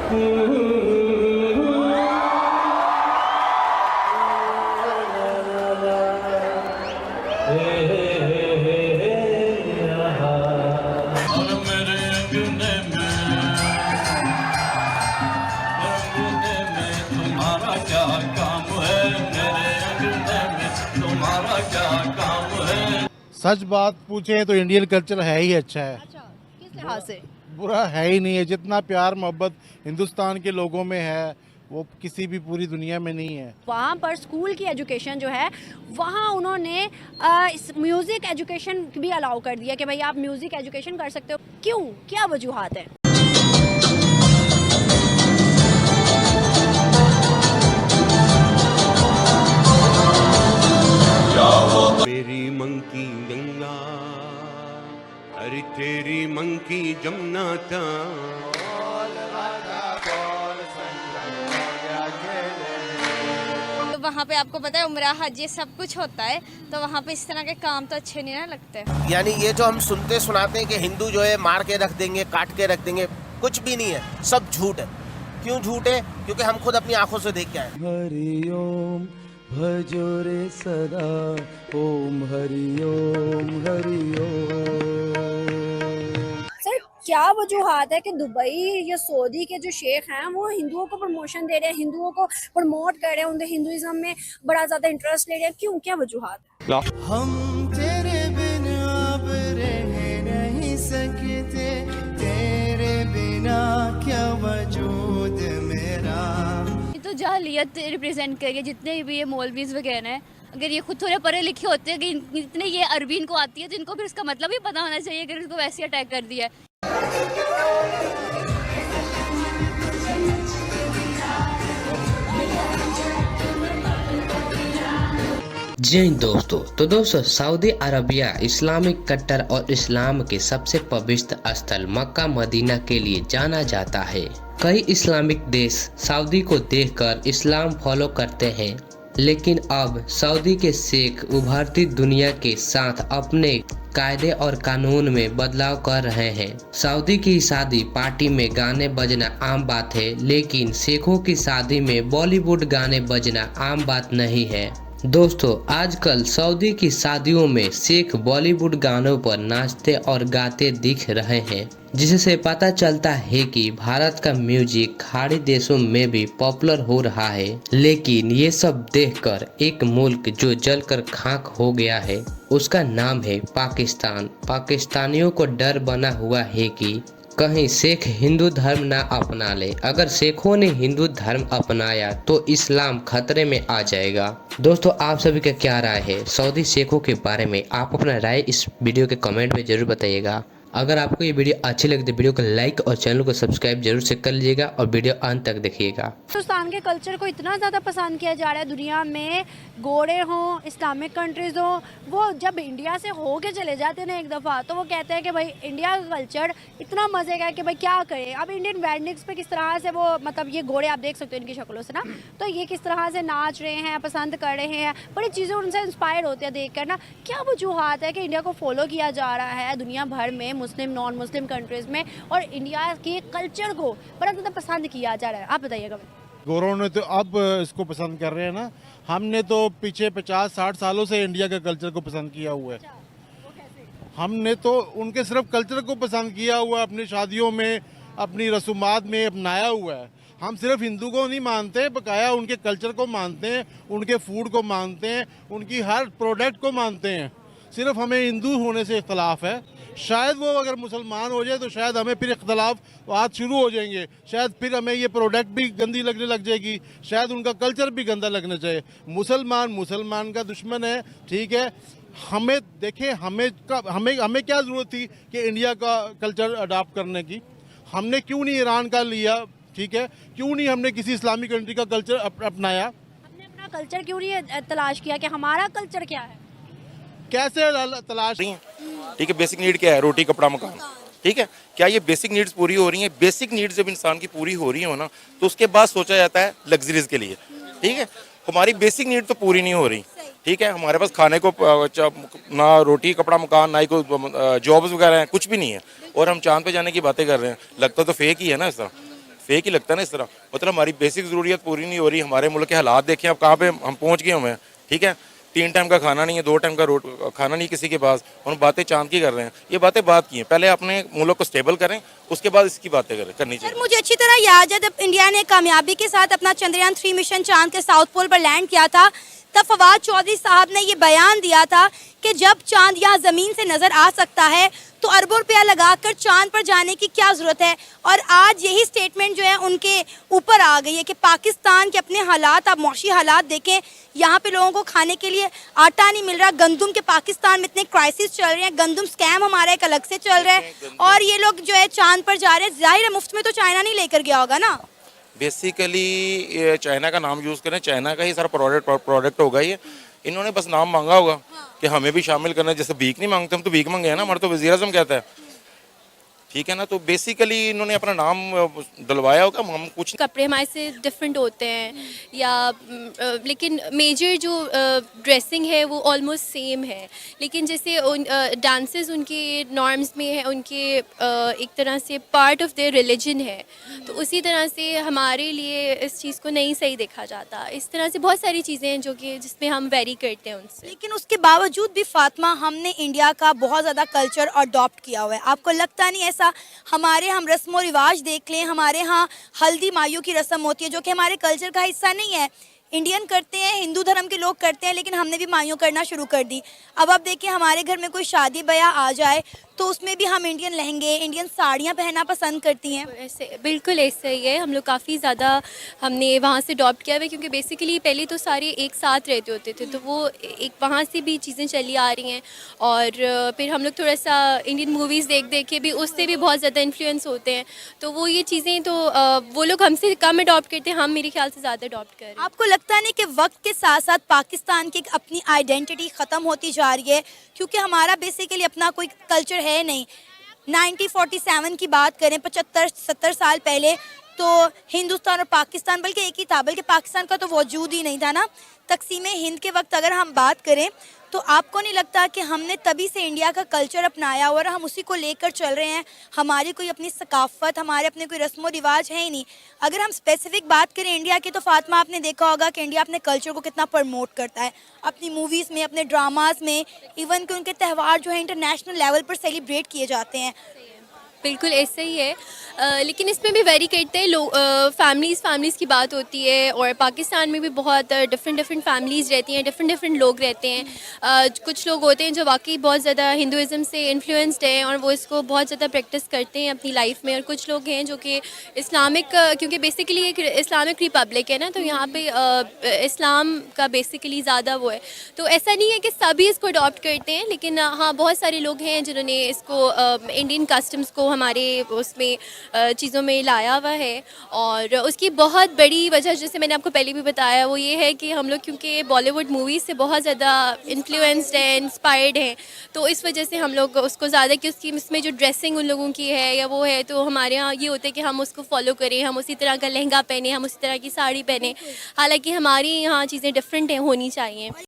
सच बात पूछे तो इंडियन कल्चर है ही अच्छा है। अच्छा, किस लिहाज से? बुरा है ही नहीं है। जितना प्यार मोहब्बत हिंदुस्तान के लोगों में है वो किसी भी पूरी दुनिया में नहीं है। वहाँ पर स्कूल की एजुकेशन जो है वहाँ उन्होंने इस म्यूज़िक एजुकेशन भी अलाउ कर दिया कि भाई आप म्यूज़िक एजुकेशन कर सकते हो। क्यों, क्या वजूहात है? मेरी मंकी गंगा, अरे तेरी मंकी जमुना था। तो वहाँ पे आपको पता है उम्रा हज ये सब कुछ होता है, तो वहाँ पे इस तरह के काम तो अच्छे नहीं ना लगते। यानी ये जो हम सुनते सुनाते हैं कि हिंदू जो है मार के रख देंगे, काट के रख देंगे, कुछ भी नहीं है, सब झूठ है। क्यों झूठ है? क्योंकि हम खुद अपनी आंखों से देख के आए। हरि ओम भजो रे सदा, ओम हरि ओम हरि ओम। सर, क्या वजूहात है कि दुबई या सऊदी के जो शेख हैं वो हिंदुओं को प्रमोशन दे रहे हैं, हिंदुओं को प्रमोट कर रहे हैं, उनके हिंदुइज्म में बड़ा ज़्यादा इंटरेस्ट ले रहे हैं? क्यों, क्या वजूहात है? हम तेरे बिन अब रह नहीं सकते, तेरे बिना क्या वजूद मेरा। तो जाहिलियत रिप्रेजेंट करिए जितने भी ये मौलवीज वगैरह हैं, अगर ये खुद थोड़े पढ़े लिखे होते हैं कि इतने ये अरबी इनको आती है तो इनको फिर इसका मतलब ही पता होना चाहिए अगर इसको वैसे अटैक कर दिया है। जी दोस्तों, तो दोस्तों सऊदी अरबिया इस्लामिक कट्टर और इस्लाम के सबसे पवित्र स्थल मक्का मदीना के लिए जाना जाता है। कई इस्लामिक देश सऊदी को देखकर इस्लाम फॉलो करते हैं, लेकिन अब सऊदी के शेख उभरती दुनिया के साथ अपने कायदे और कानून में बदलाव कर रहे हैं। सऊदी की शादी पार्टी में गाने बजना आम बात है, लेकिन शेखों की शादी में बॉलीवुड गाने बजना आम बात नहीं है। दोस्तों, आजकल सऊदी की शादियों में शेख बॉलीवुड गानों पर नाचते और गाते दिख रहे हैं, जिससे पता चलता है कि भारत का म्यूजिक खाड़ी देशों में भी पॉपुलर हो रहा है। लेकिन ये सब देखकर एक मुल्क जो जलकर खाक हो गया है, उसका नाम है पाकिस्तान। पाकिस्तानियों को डर बना हुआ है कि कहीं शेख हिंदू धर्म ना अपना ले। अगर शेखों ने हिंदू धर्म अपनाया तो इस्लाम खतरे में आ जाएगा। दोस्तों, आप सभी का क्या राय है सऊदी शेखों के बारे में? आप अपना राय इस वीडियो के कमेंट में जरूर बताइएगा। अगर आपको ये वीडियो अच्छी लगे तो वीडियो को लाइक और चैनल को सब्सक्राइब जरूर से कर लीजिएगा और वीडियो अंत तक देखिएगा। हिंदुस्तान के कल्चर को इतना ज़्यादा पसंद किया जा रहा है दुनिया में, गोरे हों, इस्लामिक कंट्रीज़ हों, वो जब इंडिया से हो के चले जाते हैं ना एक दफ़ा, तो वो कहते हैं कि भाई इंडिया का कल्चर इतना मज़े का है कि भाई क्या करें। अब इंडियन वेडिंग्स पे किस तरह से वो, मतलब ये गोरे आप देख सकते हो इनकी शक्लों से ना, तो ये किस तरह से नाच रहे हैं, पसंद कर रहे हैं, बड़ी चीज़ें उनसे इंस्पायर होते हैं देख कर ना। क्या वजूहात है कि इंडिया को फॉलो किया जा रहा है दुनिया भर में, मुस्लिम नॉन मुस्लिम कंट्रीज़ में, और इंडिया के कल्चर को बड़ा ज़्यादा पसंद किया जा रहा है? आप बताइएगा। गोरों ने तो अब इसको पसंद कर रहे हैं ना, हमने तो पीछे 50-60 सालों से इंडिया के कल्चर को पसंद किया हुआ है। हमने तो उनके सिर्फ कल्चर को पसंद किया हुआ है, अपनी शादियों में, अपनी रसूमात में अपनाया हुआ है। हम सिर्फ हिंदू को नहीं मानते, बकाया उनके कल्चर को मानते हैं, उनके फूड को मानते हैं, उनकी हर प्रोडक्ट को मानते हैं। सिर्फ हमें हिंदू होने से इख्तलाफ है। शायद वो अगर मुसलमान हो जाए तो शायद हमें फिर इख्तलाफ आज शुरू हो जाएंगे, शायद फिर हमें ये प्रोडक्ट भी गंदी लगने लग जाएगी, शायद उनका कल्चर भी गंदा लगना चाहिए। मुसलमान मुसलमान का दुश्मन है, ठीक है। हमें देखें, हमें क्या ज़रूरत थी कि इंडिया का कल्चर अडॉप्ट करने की? हमने क्यों नहीं ईरान का लिया, ठीक है? क्यों नहीं हमने किसी इस्लामिक कंट्री का कल्चर अपनाया? हमने अपना कल्चर क्यों नहीं तलाश किया कि हमारा कल्चर क्या है? कैसे तलाश? ठीक है, बेसिक नीड क्या है? रोटी कपड़ा मकान, ठीक है। क्या ये बेसिक नीड्स पूरी हो रही हैं? बेसिक नीड्स जब इंसान की पूरी हो रही हो ना, तो उसके बाद सोचा जाता है लग्जरीज के लिए, ठीक है। हमारी बेसिक नीड तो पूरी नहीं हो रही, ठीक है। हमारे पास खाने को ना रोटी कपड़ा मकान, ना ही कोई जॉब्स वगैरह हैं, कुछ भी नहीं है, और हम चांद पे जाने की बातें कर रहे हैं। लगता तो फेक ही है ना, ऐसा फेक ही लगता है ना इस तरह। मतलब हमारी बेसिक ज़रूरियत पूरी नहीं हो रही, हमारे मुल्क के हालात देखें अब कहाँ पे हम पहुँच गए हुए हैं, ठीक है। 3 टाइम का खाना नहीं है, 2 टाइम का खाना नहीं किसी के पास, और हम बातें चांद की कर रहे हैं। ये बातें बात की हैं, पहले अपने मुल्क को स्टेबल करें, उसके बाद इसकी बातें करनी चाहिए। सर मुझे अच्छी तरह याद है जब इंडिया ने कामयाबी के साथ अपना चंद्रयान 3 मिशन चांद के साउथ पोल पर लैंड किया था, तब फवाद चौधरी साहब ने ये बयान दिया था कि जब चांद यहाँ ज़मीन से नज़र आ सकता है तो अरबों रुपया लगाकर चांद पर जाने की क्या ज़रूरत है। और आज यही स्टेटमेंट जो है उनके ऊपर आ गई है कि पाकिस्तान के अपने हालात, आप मौशी हालात देखें, यहाँ पे लोगों को खाने के लिए आटा नहीं मिल रहा, गंदम के पाकिस्तान में इतने क्राइसिस चल रहे हैं, गंदम स्कैम हमारा एक अलग से चल रहा है, और ये लोग जो है चांद पर जा रहे हैं। जाहिर है मुफ्त में तो चाइना नहीं लेकर गया होगा ना। बेसिकली चाइना का नाम यूज़ करें, चाइना का ही सारा प्रोडक्ट होगा ये। इन्होंने बस नाम मांगा होगा कि हमें भी शामिल करना है। जैसे भीख नहीं मांगते हम, तो भीख मांगे हैं ना, हमारा तो वज़ीर आज़म कहता है, ठीक है ना। तो बेसिकली इन्होंने अपना नाम डलवाया होगा, हम कुछ कपड़े हमारे से डिफरेंट होते हैं या लेकिन मेजर जो ड्रेसिंग है वो ऑलमोस्ट सेम है, लेकिन जैसे डांसेस उनके नॉर्म्स में है, उनके एक तरह से पार्ट ऑफ देयर रिलीजन है, तो उसी तरह से हमारे लिए इस चीज़ को नहीं सही देखा जाता। इस तरह से बहुत सारी चीज़ें हैं जो कि जिसमें हम वेरी करते हैं उनसे। लेकिन उसके बावजूद भी फातिमा, हमने इंडिया का बहुत ज़्यादा कल्चर अडॉप्ट किया हुआ है। आपको लगता नहीं ऐसा? हमारे हम रस्म व रिवाज देख लें, हमारे यहाँ हल्दी मायू की रस्म होती है जो कि हमारे कल्चर का हिस्सा नहीं है। इंडियन करते हैं, हिंदू धर्म के लोग करते हैं, लेकिन हमने भी मायूं करना शुरू कर दी। अब आप देखिए हमारे घर में कोई शादी ब्याह आ जाए तो उसमें भी हम इंडियन लहंगे, इंडियन साड़ियाँ पहनना पसंद करती हैं। ऐसे बिल्कुल ऐसा ही है, हम लोग काफ़ी ज़्यादा हमने वहाँ से अडॉप्ट किया हुआ है, क्योंकि बेसिकली पहले तो सारे एक साथ रहते होते थे, तो वो एक वहाँ से भी चीज़ें चली आ रही हैं। और फिर हम लोग थोड़ा सा इंडियन मूवीज़ देख देख के भी उससे भी बहुत ज़्यादा इन्फ्लुएंस होते हैं, तो वो ये चीज़ें तो वो लोग हमसे कम अडॉप्ट करते हैं, हम मेरे ख्याल से ज़्यादा अडॉप्ट कर रहे हैं। आपको लगता नहीं कि वक्त के साथ साथ पाकिस्तान की अपनी आइडेंटिटी ख़त्म होती जा रही है, क्योंकि हमारा बेसिकली अपना कोई कल्चर है नहीं। 1947 की बात करें, 75-70 साल पहले, तो हिंदुस्तान और पाकिस्तान बल्कि एक ही था, बल्कि पाकिस्तान का तो वजूद ही नहीं था ना। तकसीम हिंद के वक्त अगर हम बात करें तो आपको नहीं लगता कि हमने तभी से इंडिया का कल्चर अपनाया और हम उसी को लेकर चल रहे हैं? हमारी कोई अपनी सकाफ़त, हमारे अपने कोई रस्म व रिवाज है ही नहीं। अगर हम स्पेसिफिक बात करें इंडिया की, तो फातिमा आपने देखा होगा कि इंडिया अपने कल्चर को कितना प्रमोट करता है, अपनी मूवीज़ में, अपने ड्रामाज में, इवन कि उनके त्यौहार जो है इंटरनेशनल लेवल पर सेलिब्रेट किए जाते हैं। बिल्कुल ऐसा ही है, लेकिन इसमें भी वेरी करते हैं लोग। फैमिलीज़ की बात होती है, और पाकिस्तान में भी बहुत डिफरेंट फैमिलीज़ रहती हैं, डिफरेंट लोग रहते हैं। कुछ लोग होते हैं जो वाकई बहुत ज़्यादा हिंदुज़म से इन्फ्लुएंस्ड हैं और वो इसको बहुत ज़्यादा प्रैक्टिस करते हैं अपनी लाइफ में, और कुछ लोग हैं जो कि इस्लामिक, क्योंकि बेसिकली एक इस्लामिक रिपब्लिक है ना, तो यहाँ पे इस्लाम का बेसिकली ज़्यादा वो है। तो ऐसा नहीं है कि सभी इसको अडॉप्ट करते हैं, लेकिन हाँ बहुत सारे लोग हैं जिन्होंने इसको इंडियन कस्टम्स को हमारे उसमें चीज़ों में लाया हुआ है। और उसकी बहुत बड़ी वजह, जैसे मैंने आपको पहले भी बताया, वो ये है कि हम लोग क्योंकि बॉलीवुड मूवीज़ से बहुत ज़्यादा इन्फ्लुएंस्ड हैं, इंस्पायर्ड हैं, तो इस वजह से हम लोग उसको ज़्यादा, कि उसकी उसमें जो ड्रेसिंग उन लोगों की है या वो है, तो हमारे यहाँ ये होता है कि हम उसको फॉलो करें, हम उसी तरह का लहंगा पहने, हम उसी तरह की साड़ी पहने। हालाँकि हमारी यहाँ चीज़ें डिफरेंट हैं, होनी चाहिए।